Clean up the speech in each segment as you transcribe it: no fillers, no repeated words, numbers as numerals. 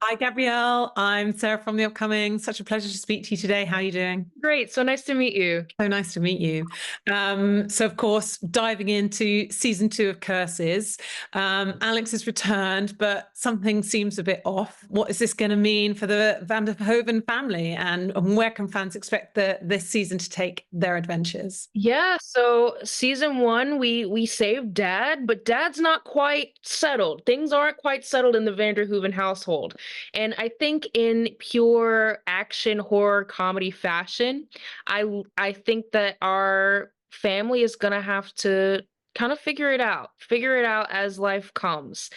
Hi, Gabrielle. I'm Sarah from the upcoming. Such a pleasure to speak to you today. How are you doing? Great. So nice to meet you. So nice to meet you. So, of course, diving into season two of Curses, Alex has returned, but something seems a bit off. What is this going to mean for the Vanderhoven family, and where can fans expect this season to take their adventures? Yeah, so season 1 we saved dad, but dad's not quite settled. Things aren't quite settled in the Vanderhoeven household. And I think in pure action horror comedy fashion, I think that our family is going to have to kind of figure it out as life comes.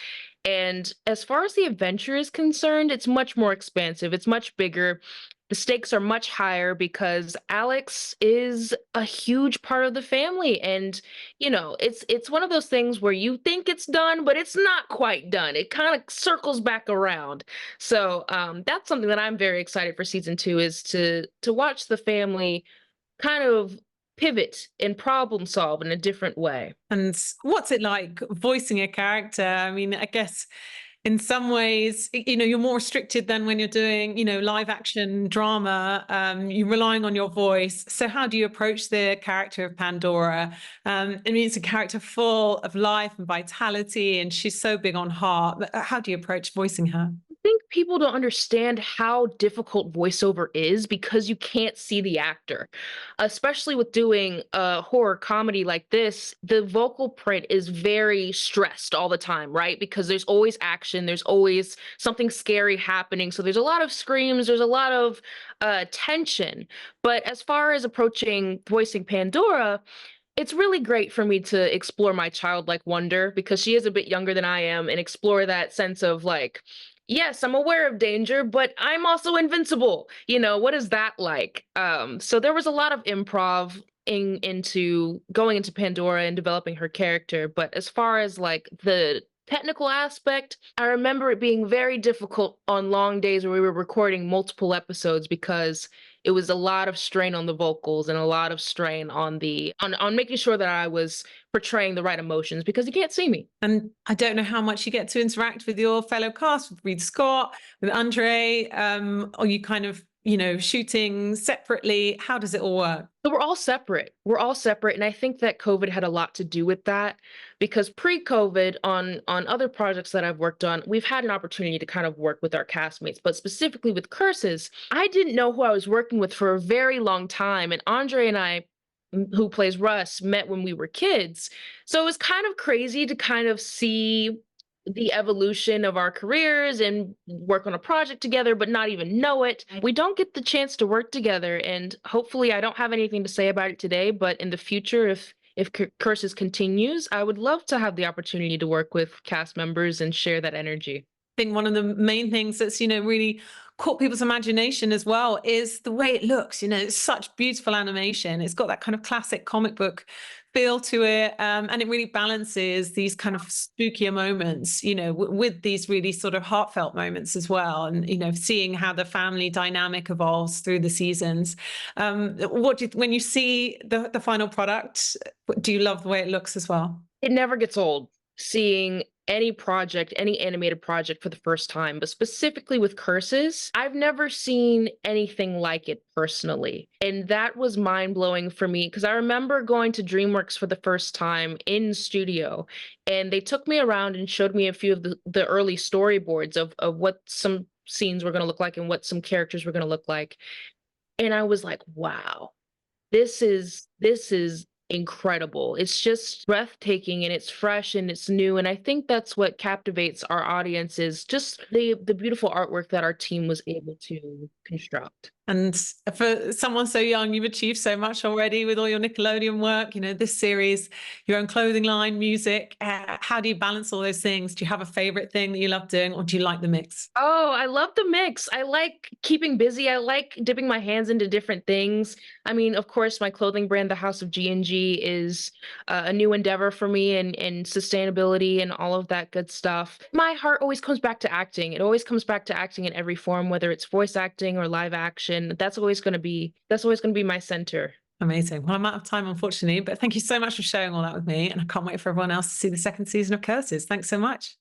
And as far as the adventure is concerned, it's much more expansive. It's much bigger. The stakes are much higher because Alex is a huge part of the family, and it's one of those things where you think it's done but it's not quite done. It kind of circles back around. So that's something that I'm very excited for season 2, is to watch the family kind of pivot and problem solve in a different way. And what's it like voicing a character? I mean, I guess in some ways, you're more restricted than when you're doing, live action drama. You're relying on your voice. So how do you approach the character of Pandora? I mean, it's a character full of life and vitality, and she's so big on heart. But how do you approach voicing her? Think people don't understand how difficult voiceover is because you can't see the actor. Especially with doing a horror comedy like this, the vocal print is very stressed all the time, right? Because there's always action, there's always something scary happening. So there's a lot of screams, there's a lot of tension. But as far as approaching voicing Pandora, it's really great for me to explore my childlike wonder because she is a bit younger than I am, and explore that sense of like, yes, I'm aware of danger, but I'm also invincible. What is that like? So there was a lot of improv into going into Pandora and developing her character. But as far as like the technical aspect, I remember it being very difficult on long days where we were recording multiple episodes because it was a lot of strain on the vocals and a lot of strain on the on making sure that I was portraying the right emotions because you can't see me. And I don't know how much you get to interact with your fellow cast, with Reed Scott, with Andre, or you kind of, shooting separately. How does it all work? So we're all separate. We're all separate, and I think that COVID had a lot to do with that because pre-COVID on other projects that I've worked on, we've had an opportunity to kind of work with our castmates, but specifically with Curses, I didn't know who I was working with for a very long time, and Andre and I, who plays Russ, met when we were kids. So it was kind of crazy to kind of see the evolution of our careers and work on a project together, but not even know it. We don't get the chance to work together, and hopefully, I don't have anything to say about it today, but in the future, if Curses continues, I would love to have the opportunity to work with cast members and share that energy. Think one of the main things that's really caught people's imagination as well is the way it looks. It's such beautiful animation. It's got that kind of classic comic book feel to it, and it really balances these kind of spookier moments, with these really sort of heartfelt moments as well. And seeing how the family dynamic evolves through the seasons. When you see the final product, do you love the way it looks as well? It never gets old seeing any project, any animated project for the first time, but specifically with Curses, I've never seen anything like it personally. And that was mind blowing for me because I remember going to DreamWorks for the first time in studio, and they took me around and showed me a few of the early storyboards of what some scenes were going to look like and what some characters were going to look like. And I was like, wow, this is incredible. It's just breathtaking, and it's fresh and it's new, and I think that's what captivates our audience, is just the beautiful artwork that our team was able to construct. And for someone so young, you've achieved so much already with all your Nickelodeon work, this series, your own clothing line, music. How do you balance all those things? Do you have a favorite thing that you love doing, or do you like the mix? Oh, I love the mix. I like keeping busy. I like dipping my hands into different things. I mean, of course, my clothing brand, the House of G&G, is a new endeavor for me, and sustainability and all of that good stuff. My heart always comes back to acting. It always comes back to acting in every form, whether it's voice acting or live action. That's always going to be my center. Amazing. Well, I'm out of time, unfortunately, but thank you so much for sharing all that with me. And I can't wait for everyone else to see the second season of Curses. Thanks so much.